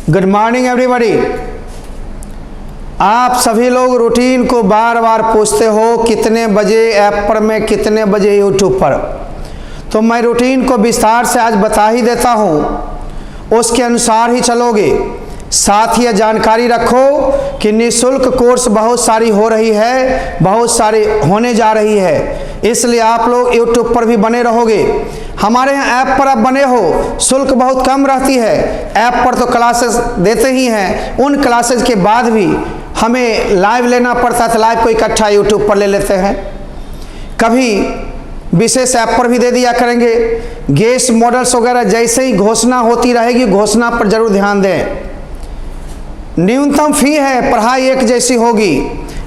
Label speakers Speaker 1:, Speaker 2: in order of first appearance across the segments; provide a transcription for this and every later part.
Speaker 1: Good morning everybody. आप सभी लोग रूटीन को बार बार पूछते हो कितने बजे ऐप पर में, कितने बजे यूट्यूब पर। तो मैं रूटीन को विस्तार से आज बता ही देता हूँ, उसके अनुसार ही चलोगे। साथ ही जानकारी रखो कि निःशुल्क कोर्स बहुत सारी हो रही है, बहुत सारी होने जा रही है, इसलिए आप लोग यूट्यूब पर भी बने रहोगे। हमारे यहाँ ऐप पर आप बने हो, शुल्क बहुत कम रहती है। ऐप पर तो क्लासेस देते ही हैं, उन क्लासेस के बाद भी हमें लाइव लेना पड़ता है, तो लाइव को इकट्ठा यूट्यूब पर ले लेते हैं। कभी विशेष ऐप पर भी दे दिया करेंगे। गेस्ट मॉडल्स वगैरह जैसे ही घोषणा होती रहेगी, घोषणा पर जरूर ध्यान दें। न्यूनतम फी है, पढ़ाई एक जैसी होगी।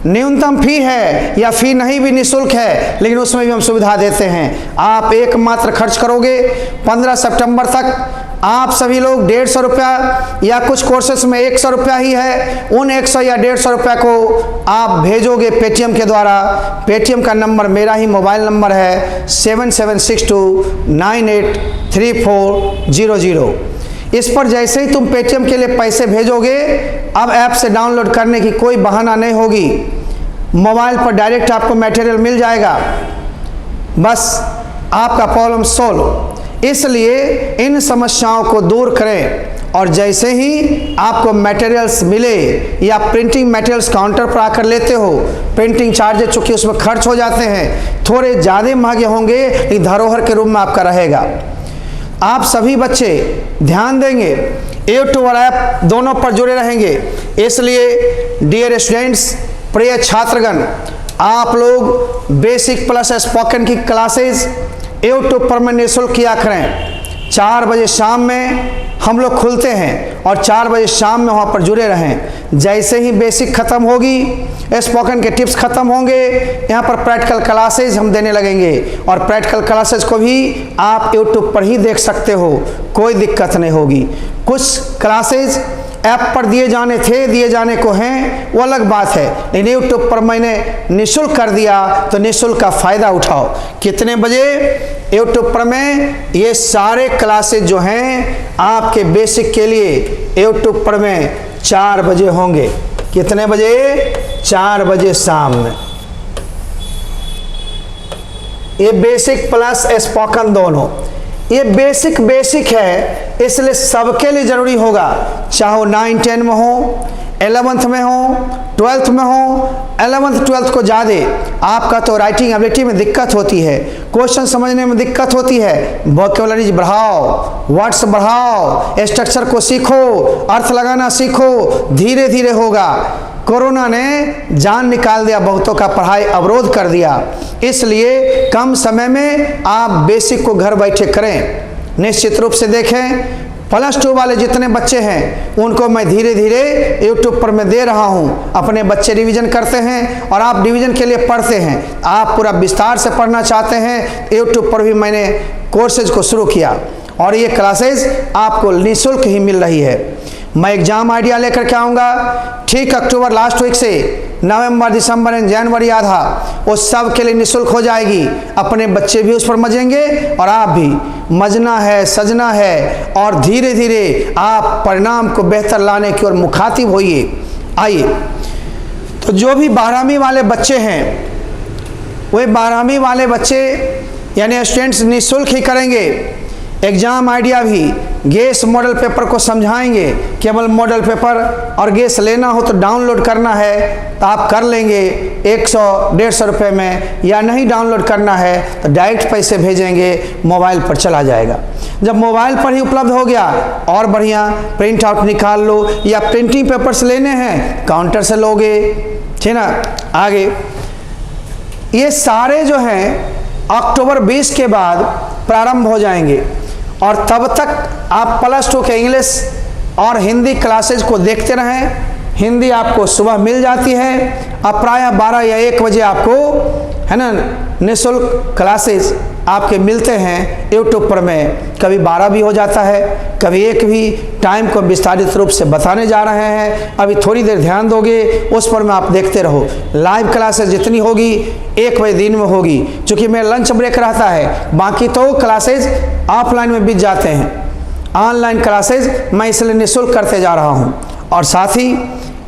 Speaker 1: न्यूनतम फी है या फी नहीं भी निःशुल्क है, लेकिन उसमें भी हम सुविधा देते हैं। आप एकमात्र खर्च करोगे 15 सितंबर तक। आप सभी लोग 150 रुपया या कुछ कोर्सेस में 100 रुपया ही है, उन 100 या 150 रुपया को आप भेजोगे पेटीएम के द्वारा। पेटीएम का नंबर मेरा ही मोबाइल नंबर है 7762983400। इस पर जैसे ही तुम पेटीएम के लिए पैसे भेजोगे, अब ऐप से डाउनलोड करने की कोई बहाना नहीं होगी। मोबाइल पर डायरेक्ट आपको मटेरियल मिल जाएगा, बस आपका प्रॉब्लम सॉल्व। इसलिए इन समस्याओं को दूर करें, और जैसे ही आपको मटेरियल्स मिले या प्रिंटिंग मटेरियल्स काउंटर पर आकर लेते हो, प्रिंटिंग चार्जेस चूँकि उसमें खर्च हो जाते हैं, थोड़े ज़्यादा महंगे होंगे, लेकिन धरोहर के रूप में आपका रहेगा। आप सभी बच्चे ध्यान देंगे, यूट्यूब और ऐप दोनों पर जुड़े रहेंगे। इसलिए डियर स्टूडेंट्स, प्रिय छात्रगण, आप लोग बेसिक प्लस स्पोकन की क्लासेस यूट्यूब पर में निःशुल्क किया करें। 4 बजे शाम में हम लोग खुलते हैं और 4 बजे शाम में वहाँ पर जुड़े रहें। जैसे ही बेसिक ख़त्म होगी, स्पोकन के टिप्स ख़त्म होंगे, यहाँ पर प्रैक्टिकल क्लासेज हम देने लगेंगे, और प्रैक्टिकल क्लासेज को भी आप यूट्यूब पर ही देख सकते हो, कोई दिक्कत नहीं होगी। कुछ क्लासेज ऐप पर दिए जाने को हैं, वो अलग बात है, लेकिन यूट्यूब पर मैंने निःशुल्क कर दिया, तो निःशुल्क का फ़ायदा उठाओ। कितने बजे यूट्यूब पर में ये सारे क्लासेज जो हैं आपके बेसिक के लिए यूट्यूब पर में 4 बजे होंगे। कितने बजे? 4 बजे शाम में। ये बेसिक प्लस स्पोकन दोनों, ये बेसिक है, इसलिए सबके लिए जरूरी होगा, चाहे 9, 10 में हो, 11th में हो, 12th में हो। 11th 12th को ज़्यादा आपका तो राइटिंग एबिलिटी में दिक्कत होती है, क्वेश्चन समझने में दिक्कत होती है। वोकैबुलरी बढ़ाओ, वर्ड्स बढ़ाओ, स्ट्रक्चर को सीखो, अर्थ लगाना सीखो, धीरे धीरे होगा। कोरोना ने जान निकाल दिया, बहुतों का पढ़ाई अवरोध कर दिया, इसलिए कम समय में आप बेसिक को घर बैठे करें। निश्चित रूप से देखें, +2 वाले जितने बच्चे हैं उनको मैं धीरे धीरे यूट्यूब पर मैं दे रहा हूं। अपने बच्चे रिवीजन करते हैं और आप डिवीजन के लिए पढ़ते हैं। आप पूरा विस्तार से पढ़ना चाहते हैं, यूट्यूब पर भी मैंने कोर्सेज को शुरू किया, और ये क्लासेज आपको निःशुल्क ही मिल रही है। मैं एग्जाम आइडिया लेकर के आऊँगा ठीक अक्टूबर लास्ट वीक से, नवंबर, दिसंबर एंड जनवरी आधा, वो सब के लिए निःशुल्क हो जाएगी। अपने बच्चे भी उस पर मजेंगे और आप भी। मजना है, सजना है, और धीरे धीरे आप परिणाम को बेहतर लाने की ओर मुखातिब होइए। आइए, तो जो भी 12वीं वाले बच्चे हैं, वे 12वीं वाले बच्चे यानी स्टूडेंट्स निःशुल्क ही करेंगे। एग्जाम आइडिया भी गेस मॉडल पेपर को समझाएंगे। केवल मॉडल पेपर और गेस लेना हो तो डाउनलोड करना है तो आप कर लेंगे 100-150 रुपये में, या नहीं डाउनलोड करना है तो डायरेक्ट पैसे भेजेंगे, मोबाइल पर चला जाएगा। जब मोबाइल पर ही उपलब्ध हो गया और बढ़िया, प्रिंट आउट निकाल लो, या प्रिंटिंग पेपर्स लेने हैं काउंटर से लोगे, ठीक ना। आगे ये सारे जो हैं अक्टूबर 20 के बाद प्रारंभ हो जाएंगे, और तब तक आप +2 के इंग्लिश और हिंदी क्लासेज को देखते रहें। हिंदी आपको सुबह मिल जाती है, अब प्रायः 12 या 1 बजे आपको, है ना, निःशुल्क क्लासेस आपके मिलते हैं यूट्यूब पर में। कभी 12 भी हो जाता है, कभी 1 भी। टाइम को विस्तारित रूप से बताने जा रहे हैं, अभी थोड़ी देर ध्यान दोगे उस पर में आप देखते रहो। लाइव क्लासेस जितनी होगी 1 बजे दिन में होगी, क्योंकि मेरा लंच ब्रेक रहता है, बाकी तो क्लासेज ऑफलाइन में बीत जाते हैं। ऑनलाइन क्लासेज मैं इसलिए निःशुल्क करते जा रहा हूँ, और साथ ही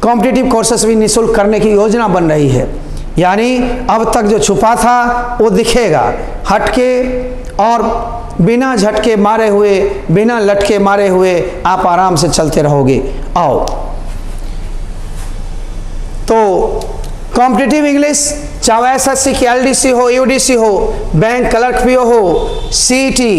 Speaker 1: कॉम्पिटिटिव कोर्सेस भी निःशुल्क करने की योजना बन रही है। यानी अब तक जो छुपा था वो दिखेगा, हटके और बिना झटके मारे हुए, बिना लटके मारे हुए आप आराम से चलते रहोगे। आओ, तो कॉम्पिटिटिव इंग्लिश चाहे एसएससी की एलडीसी हो, यूडीसी हो, बैंक क्लर्क पीओ हो, CET,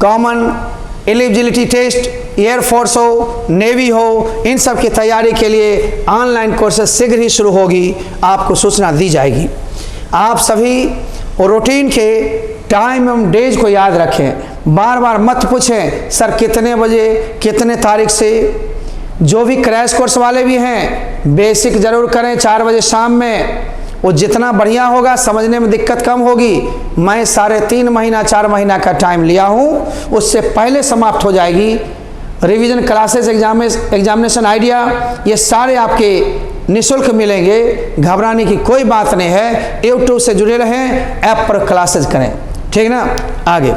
Speaker 1: common eligibility test, air force हो, नेवी हो, इन सब की तैयारी के लिए ऑनलाइन कोर्सेज शीघ्र ही शुरू होगी, आपको सूचना दी जाएगी। आप सभी रूटीन के टाइम एवं डेज को याद रखें। बार बार मत पूछें सर कितने बजे, कितने तारीख से। जो भी क्रैश कोर्स वाले भी हैं, बेसिक जरूर करें 4 बजे शाम में, वो जितना बढ़िया होगा, समझने में दिक्कत कम होगी। मैं 3.5 महीना 4 महीना का टाइम लिया हूँ, उससे पहले समाप्त हो जाएगी। रिवीजन क्लासेस, एग्जामिनेशन आइडिया, ये सारे आपके निःशुल्क मिलेंगे, घबराने की कोई बात नहीं है। यूट्यूब से जुड़े रहें, ऐप पर क्लासेस करें, ठीक ना। आगे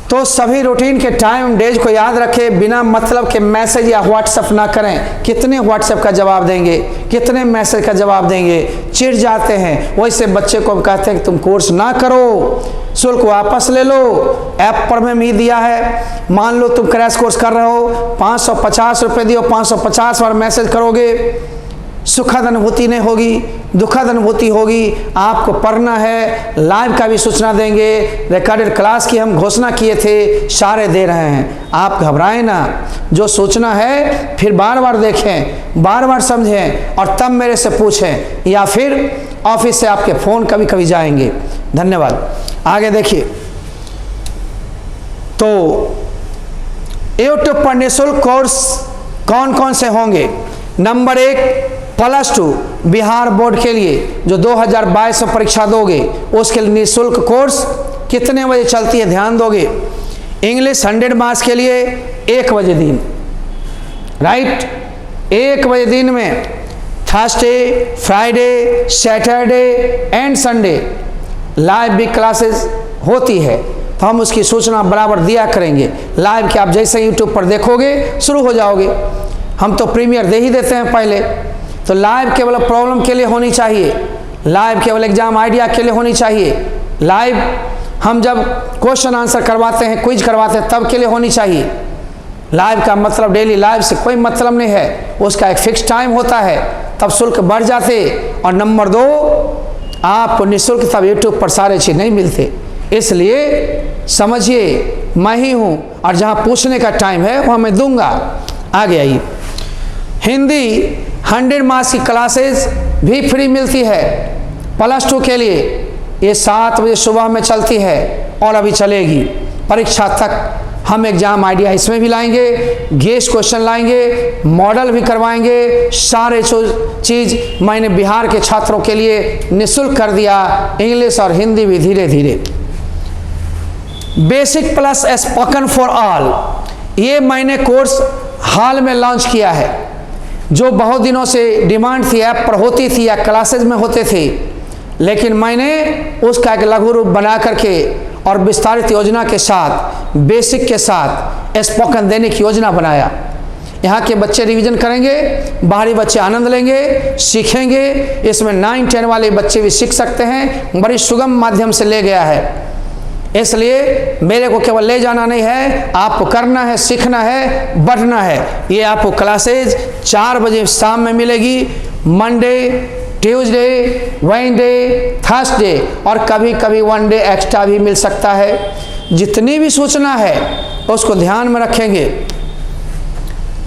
Speaker 1: तो सभी रूटीन के टाइम डेज को याद रखें, बिना मतलब के मैसेज या व्हाट्सएप ना करें। कितने व्हाट्सएप का जवाब देंगे, कितने मैसेज का जवाब देंगे, चिढ़ जाते हैं। वैसे बच्चे को कहते हैं कि तुम कोर्स ना करो, शुल्क वापस ले लो, ऐप पर में ही दिया है। मान लो तुम क्रैश कोर्स कर रहे हो, 550 रुपये दियो, 550 बार मैसेज करोगे, सुखद अनुभूति नहीं होगी, दुखद अनुभूति होगी। आपको पढ़ना है, लाइव का भी सूचना देंगे, रिकॉर्डेड क्लास की हम घोषणा किए थे, सारे दे रहे हैं। आप घबराएं ना, जो सूचना है फिर बार बार देखें, बार बार समझें और तब मेरे से पूछें, या फिर ऑफिस से आपके फ़ोन कभी कभी जाएंगे। धन्यवाद। आगे देखिए, तो यूट्यूब पर निःशुल्क कोर्स कौन कौन से होंगे। नंबर 1 +2 बिहार बोर्ड के लिए जो 2022 में परीक्षा दोगे, उसके लिए निःशुल्क कोर्स कितने बजे चलती है ध्यान दोगे। इंग्लिश 100 मार्क्स के लिए 1 बजे दिन, राइट, 1 बजे दिन में Thursday, Friday, Saturday and Sunday live भी क्लासेस होती है, तो हम उसकी सूचना बराबर दिया करेंगे। लाइव के आप जैसे यूट्यूब पर देखोगे शुरू हो जाओगे, हम तो प्रीमियर दे ही देते हैं पहले। तो लाइव केवल प्रॉब्लम के लिए होनी चाहिए, लाइव केवल एग्जाम आइडिया के लिए होनी चाहिए। लाइव हम जब क्वेश्चन आंसर करवाते हैं, क्विज करवाते हैं, तब के लिए होनी चाहिए। लाइव का मतलब डेली लाइव से कोई मतलब नहीं है, उसका एक फिक्स टाइम होता है, तब शुल्क बढ़ जाते। और नंबर 2, आपको निःशुल्क तब यूट्यूब पर सारे चीज़ नहीं मिलते, इसलिए समझिए मैं ही हूँ, और जहाँ पूछने का टाइम है वहाँ मैं दूंगा। आगे आइए, हिंदी 100 मार्क्स की क्लासेस भी फ्री मिलती है +2 के लिए। ये 7 बजे सुबह में चलती है और अभी चलेगी परीक्षा तक। हम एग्जाम आइडिया इसमें भी लाएंगे, गेस्ट क्वेश्चन लाएंगे, मॉडल भी करवाएंगे, सारे चीज़ मैंने बिहार के छात्रों के लिए निःशुल्क कर दिया। इंग्लिश और हिंदी भी धीरे धीरे। Basic plus spoken for all, ये मैंने कोर्स हाल में लॉन्च किया है, जो बहुत दिनों से डिमांड थी, ऐप पर होती थी या क्लासेज में होते थे, लेकिन मैंने उसका एक लघु रूप बना करके और विस्तारित योजना के साथ, बेसिक के साथ स्पोकन देने की योजना बनाया। यहाँ के बच्चे रिवीजन करेंगे, बाहरी बच्चे आनंद लेंगे, सीखेंगे। इसमें 9-10 वाले बच्चे भी सीख सकते हैं, बड़ी सुगम माध्यम से ले गया है। इसलिए मेरे को केवल ले जाना नहीं है, आपको करना है, सीखना है, बढ़ना है। ये आपको क्लासेज 4 बजे शाम में मिलेगी, मंडे, ट्यूसडे, वेडनेसडे, थर्सडे और कभी कभी 1 डे एक्स्ट्रा भी मिल सकता है। जितनी भी सूचना है उसको ध्यान में रखेंगे।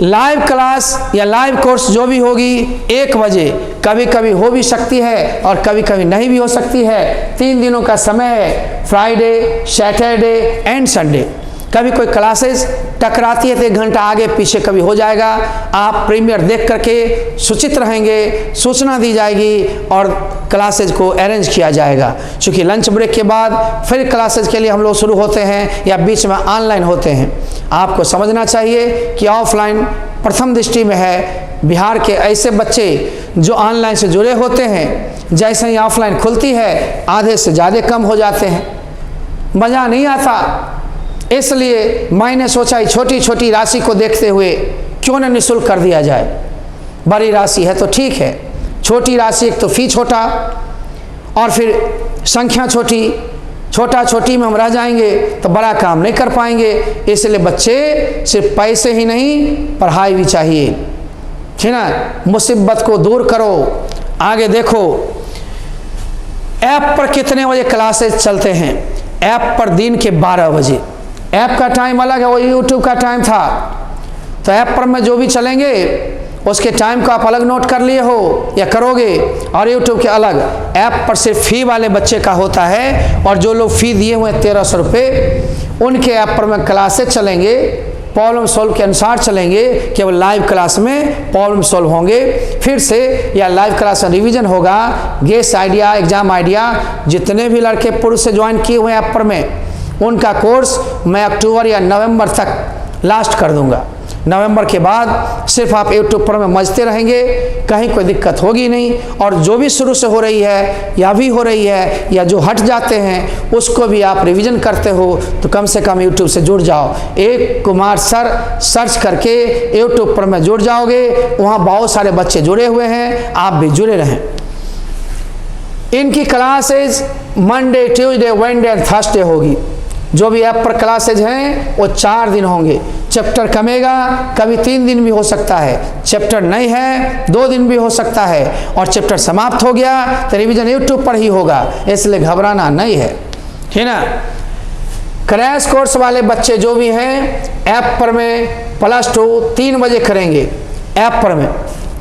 Speaker 1: लाइव क्लास या लाइव कोर्स जो भी होगी 1 बजे, कभी कभी हो भी सकती है और कभी कभी नहीं भी हो सकती है। 3 दिनों का समय है, फ्राइडे, सैटरडे एंड संडे। कभी कोई क्लासेस टकराती है तो 1 घंटा आगे पीछे कभी हो जाएगा। आप प्रीमियर देख करके सूचित रहेंगे, सूचना दी जाएगी और क्लासेज को अरेंज किया जाएगा। क्योंकि लंच ब्रेक के बाद फिर क्लासेज के लिए हम लोग शुरू होते हैं या बीच में ऑनलाइन होते हैं। आपको समझना चाहिए कि ऑफलाइन प्रथम दृष्टि में है। बिहार के ऐसे बच्चे जो ऑनलाइन से जुड़े होते हैं, जैसे ही ऑफलाइन खुलती है आधे से ज़्यादा कम हो जाते हैं, मज़ा नहीं आता। इसलिए मैंने सोचा छोटी छोटी राशि को देखते हुए क्यों न निःशुल्क कर दिया जाए। बड़ी राशि है तो ठीक है, छोटी राशि एक तो फ़ी छोटा और फिर संख्या छोटी, छोटा छोटी में हम रह जाएंगे तो बड़ा काम नहीं कर पाएंगे। इसलिए बच्चे सिर्फ पैसे ही नहीं, पढ़ाई भी चाहिए, ठीक ना। मुसीबत को दूर करो। आगे देखो, ऐप पर कितने बजे क्लासेस चलते हैं? ऐप पर दिन के 12 बजे। ऐप का टाइम अलग है, वो यूट्यूब का टाइम था, तो ऐप पर में जो भी चलेंगे उसके टाइम को आप अलग नोट कर लिए हो या करोगे, और यूट्यूब के अलग। ऐप पर सिर्फ फ़ी वाले बच्चे का होता है, और जो लोग फ़ी दिए हुए हैं 1300 रुपये, उनके ऐप पर में क्लासेस चलेंगे, प्रॉब्लम सॉल्व के अनुसार चलेंगे। केवल लाइव क्लास में प्रॉब्लम सॉल्व होंगे फिर से, या लाइव क्लास में रिवीजन होगा, गेस आइडिया, एग्जाम आइडिया। जितने भी लड़के पुरुष से ज्वाइन किए हुए हैं ऐप पर में, उनका कोर्स मैं अक्टूबर या नवंबर तक लास्ट कर दूंगा। नवंबर के बाद सिर्फ आप यूट्यूब पर में मजते रहेंगे, कहीं कोई दिक्कत होगी नहीं। और जो भी शुरू से हो रही है या भी हो रही है या जो हट जाते हैं, उसको भी आप रिवीजन करते हो तो कम से कम यूट्यूब से जुड़ जाओ। एक कुमार सर सर्च करके यूट्यूब पर में जुड़ जाओगे, वहाँ बहुत सारे बच्चे जुड़े हुए हैं, आप भी जुड़े रहें। इनकी classes Monday, Tuesday, Wednesday and Thursday होगी। जो भी ऐप पर क्लासेज हैं वो 4 दिन होंगे। चैप्टर कमेगा, कभी 3 दिन भी हो सकता है, चैप्टर नहीं है 2 दिन भी हो सकता है, और चैप्टर समाप्त हो गया तो रिवीजन यूट्यूब पर ही होगा, इसलिए घबराना नहीं है, ठीक ना। क्रैश कोर्स वाले बच्चे जो भी हैं ऐप पर में +2 3 बजे करेंगे। ऐप पर में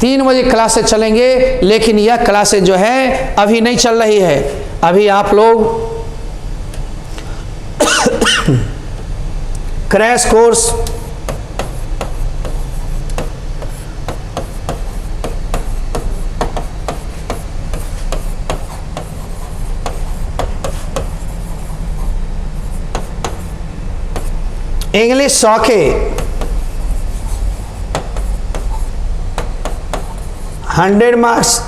Speaker 1: 3 बजे क्लासेज चलेंगे, लेकिन यह क्लासेज जो है अभी नहीं चल रही है। अभी आप लोग क्रैश कोर्स इंग्लिश 100 के 100 मार्क्स,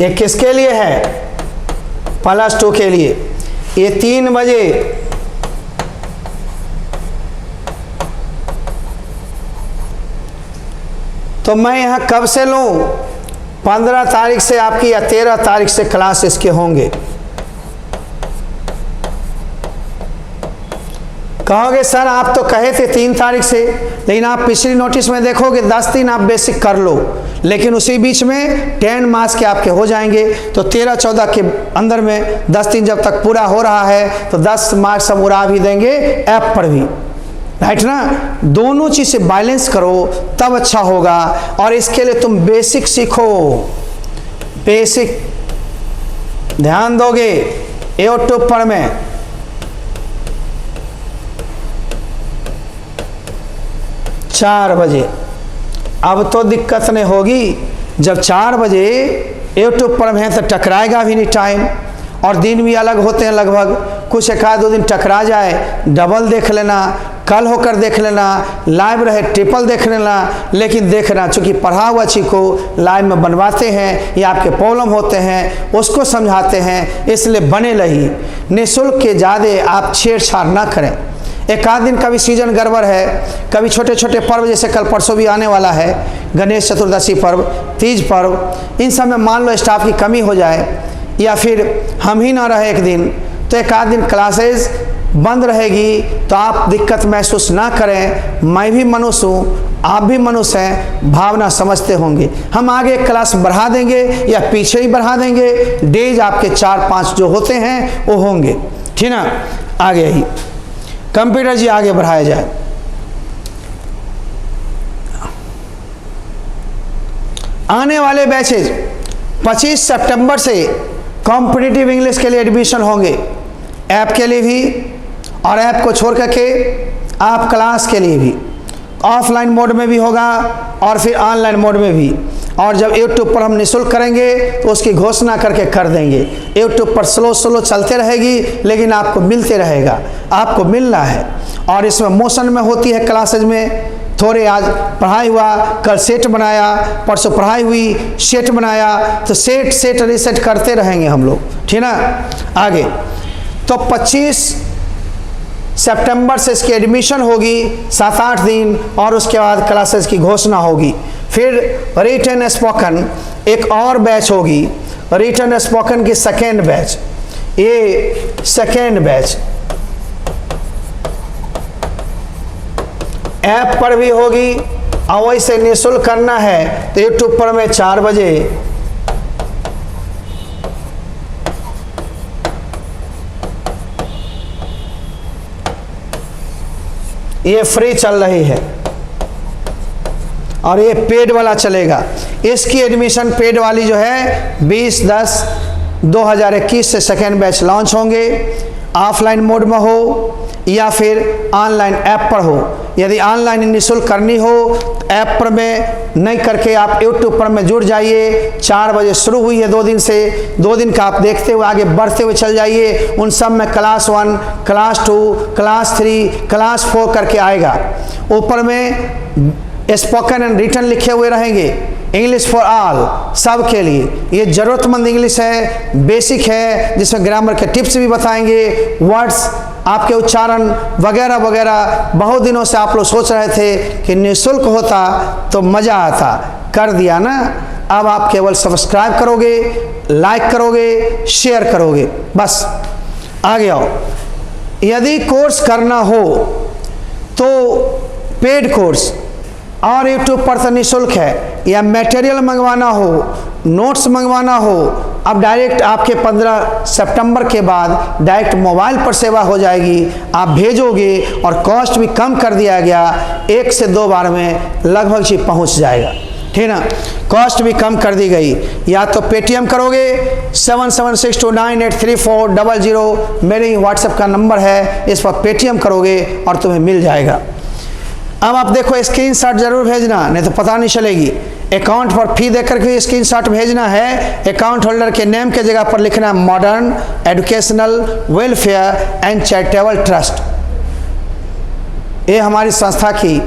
Speaker 1: ये किसके लिए है? +2 के लिए। ये 3 बजे तो मैं यहाँ कब से लूँ? 15 तारीख से आपकी या 13 तारीख से क्लास इसके होंगे। कहोगे सर आप तो कहे थे 3 तारीख से, लेकिन आप पिछली नोटिस में देखोगे 10 दिन आप बेसिक कर लो, लेकिन उसी बीच में 10 मार्क्स के आपके हो जाएंगे। तो 13-14 के अंदर में 10 दिन जब तक पूरा हो रहा है तो 10 मार्क्स हम उड़ा भी देंगे ऐप पर भी, राइट ना। दोनों चीज़ से बैलेंस करो तब अच्छा होगा। और इसके लिए तुम बेसिक सीखो, बेसिक ध्यान दोगे यूट्यूब पर में। चार बजे अब तो दिक्कत नहीं होगी। जब 4 बजे यूट्यूब पर है तो टकराएगा भी नहीं टाइम, और दिन भी अलग होते हैं लगभग। कुछ 1-2 दिन टकरा जाए, डबल देख लेना, कल होकर देख लेना, लाइव रहे ट्रिपल देख लेना, लेकिन देखना चूँकि पढ़ा हुआ चीज़ को लाइव में बनवाते हैं या आपके प्रॉब्लम होते हैं उसको समझाते हैं, इसलिए बने रही। निःशुल्क के ज़्यादा आप छेड़छाड़ ना करें। 1-आध दिन का भी सीजन गड़बड़ है, कभी छोटे छोटे पर्व जैसे कल परसों भी आने वाला है, गणेश चतुर्दशी पर्व, तीज पर्व, इन सब में मान लो स्टाफ की कमी हो जाए या फिर हम ही ना रहे एक दिन, तो 1-आध दिन क्लासेस बंद रहेगी, तो आप दिक्कत महसूस ना करें। मैं भी मनुष्य हूँ, आप भी मनुष्य हैं, भावना समझते होंगे। हम आगे क्लास बढ़ा देंगे या पीछे ही बढ़ा देंगे, डेज आपके 4-5 जो होते हैं वो होंगे, ठीक ना। आगे ही कंप्यूटर जी आगे बढ़ाया जाए। आने वाले बैचेज 25 सितंबर से कॉम्पिटिटिव इंग्लिश के लिए एडमिशन होंगे, ऐप के लिए भी और ऐप को छोड़ करके आप क्लास के लिए भी। ऑफलाइन मोड में भी होगा और फिर ऑनलाइन मोड में भी। और जब यूट्यूब पर हम निःशुल्क करेंगे तो उसकी घोषणा करके कर देंगे। यूट्यूब पर स्लो चलते रहेगी, लेकिन आपको मिलते रहेगा, आपको मिलना है। और इसमें मोशन में होती है क्लासेज में, थोड़े आज पढ़ाई हुआ, कल सेट बनाया, परसों पढ़ाई हुई, सेट बनाया, तो सेट रिसेट करते रहेंगे हम लोग, ठीक ना। आगे तो 25 सितंबर से इसकी एडमिशन होगी 7-8 दिन, और उसके बाद क्लासेस की घोषणा होगी। फिर रिटन स्पोकन एक और बैच होगी, रिटन स्पोकन की सेकेंड बैच, ये सेकेंड बैच ऐप पर भी होगी। और वैसे निःशुल्क करना है तो यूट्यूब पर मैं 4 बजे ये फ्री चल रही है, और ये पेड वाला चलेगा। इसकी एडमिशन पेड वाली जो है 20/10/2021 से सेकेंड बैच लॉन्च होंगे। ऑफलाइन मोड में हो या फिर ऑनलाइन ऐप पर हो। यदि ऑनलाइन निःशुल्क करनी हो तो ऐप पर में नहीं करके आप यूट्यूब पर में जुड़ जाइए। 4 बजे शुरू हुई है 2 दिन से, 2 दिन का आप देखते हुए आगे बढ़ते हुए चल जाइए। उन सब में क्लास 1, क्लास 2, क्लास 3, क्लास 4 करके आएगा। ऊपर में स्पोकन एंड रिटन लिखे हुए रहेंगे, इंग्लिश फॉर ऑल, सब के लिए। ये ज़रूरतमंद इंग्लिश है, बेसिक है, जिसमें ग्रामर के टिप्स भी बताएंगे, वर्ड्स आपके उच्चारण वगैरह वगैरह। बहुत दिनों से आप लोग सोच रहे थे कि निःशुल्क होता तो मज़ा आता, कर दिया ना। अब आप केवल सब्सक्राइब करोगे, लाइक करोगे, शेयर करोगे, बस आगे आओ। यदि कोर्स करना हो तो पेड कोर्स और यूट्यूब पर तो निःशुल्क है, या मटेरियल मंगवाना हो, नोट्स मंगवाना हो, अब डायरेक्ट आपके 15 सितंबर के बाद डायरेक्ट मोबाइल पर सेवा हो जाएगी। आप भेजोगे और कॉस्ट भी कम कर दिया गया, 1 से 2 बार में लगभग चीज पहुंच जाएगा, ठीक ना। कॉस्ट भी कम कर दी गई। या तो पेटीएम करोगे 7762983400, मेरे ही व्हाट्सएप का नंबर है, इस पर पेटीएम करोगे और तुम्हें मिल जाएगा। अब आप देखो स्क्रीनशॉट जरूर भेजना, नहीं तो पता नहीं चलेगी। अकाउंट पर फी देकर के स्क्रीनशॉट भेजना है। अकाउंट होल्डर के नेम के जगह पर लिखना है modern educational welfare and charitable trust. ये हमारी संस्था की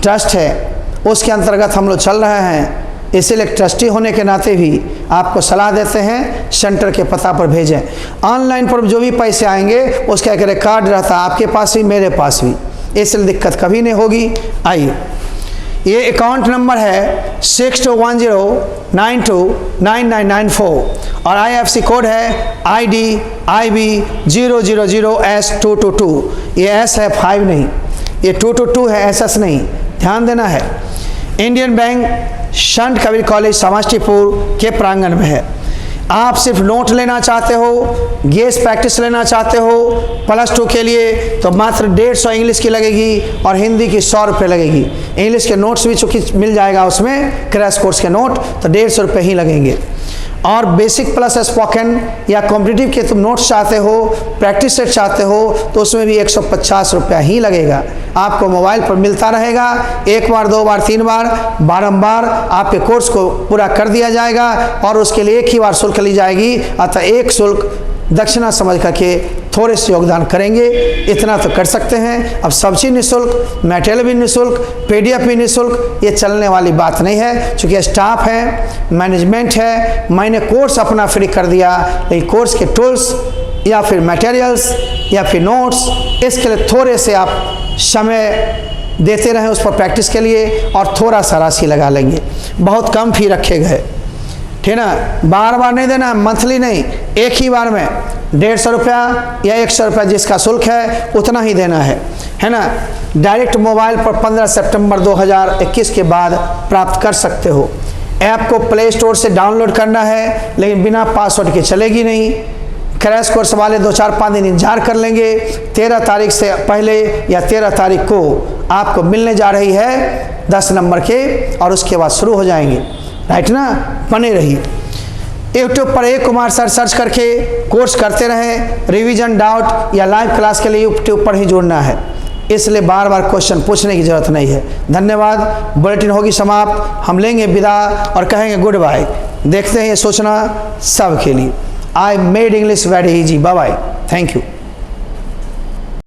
Speaker 1: ट्रस्ट है, उसके अंतर्गत हम लोग चल रहे हैं। इसीलिए ट्रस्टी होने के नाते भी आपको सलाह देते हैं सेंटर के पता पर भेजें। ऑनलाइन पर जो भी पैसे आएंगे उसका एक रिकॉर्ड रहता है, आपके पास भी मेरे पास भी, इसलिए दिक्कत कभी नहीं होगी। आइए, ये अकाउंट नंबर है 6210929994 और IFSC कोड है IDIB000S222। ये S है 5 नहीं, ये 222 है, SS नहीं, ध्यान देना है। इंडियन बैंक संत कबीर कॉलेज समस्तीपुर के प्रांगण में है। आप सिर्फ नोट लेना चाहते हो, गेस प्रैक्टिस लेना चाहते हो +2 के लिए, तो मात्र 150 इंग्लिश की लगेगी और हिंदी की 100 रुपये लगेगी। इंग्लिश के नोट्स भी चूँकि मिल जाएगा उसमें, क्रैश कोर्स के नोट, तो 150 रुपये ही लगेंगे। और बेसिक प्लस स्पोकन या कॉम्पिटिटिव के तुम नोट्स चाहते हो, प्रैक्टिस सेट चाहते हो, तो उसमें भी 150 रुपया ही लगेगा। आपको मोबाइल पर मिलता रहेगा, 1 बार 2 बार 3 बार बारंबार आपके कोर्स को पूरा कर दिया जाएगा और उसके लिए एक ही बार शुल्क ली जाएगी। अतः एक शुल्क दक्षिणा समझ करके थोड़े से योगदान करेंगे, इतना तो कर सकते हैं। अब सब चीज़ निःशुल्क, मटेरियल भी निःशुल्क, PDF भी निःशुल्क, ये चलने वाली बात नहीं है। चूँकि स्टाफ है, मैनेजमेंट है, मैंने कोर्स अपना फ्री कर दिया, लेकिन कोर्स के टूल्स या फिर मटेरियल्स या फिर नोट्स, इसके लिए थोड़े से आप समय देते रहें उस पर प्रैक्टिस के लिए, और थोड़ा सा राशि लगा लेंगे। बहुत कम फी रखे गए, ठीक ना। बार बार नहीं देना, मंथली नहीं, एक ही बार में 150 रुपया या 100 रुपया जिसका शुल्क है उतना ही देना है ना। डायरेक्ट मोबाइल पर 15 सितंबर 2021 के बाद प्राप्त कर सकते हो। ऐप को प्ले स्टोर से डाउनलोड करना है, लेकिन बिना पासवर्ड के चलेगी नहीं। क्रैश कोर्स वाले 2-4-5 दिन इंतजार कर लेंगे। 13 तारीख से पहले या 13 तारीख को आपको मिलने जा रही है 10 नंबर के, और उसके बाद शुरू हो जाएंगे, राइट ना। बने रहिए। यूट्यूब पर A कुमार सर सर्च करके कोर्स करते रहें। रिवीजन, डाउट या लाइव क्लास के लिए यूट्यूब पर ही जुड़ना है, इसलिए बार बार क्वेश्चन पूछने की जरूरत नहीं है। धन्यवाद। बुलेटिन होगी समाप्त, हम लेंगे विदा और कहेंगे गुड बाय। देखते हैं ये सोचना सब के लिए। I made English very easy. Bye bye, thank you.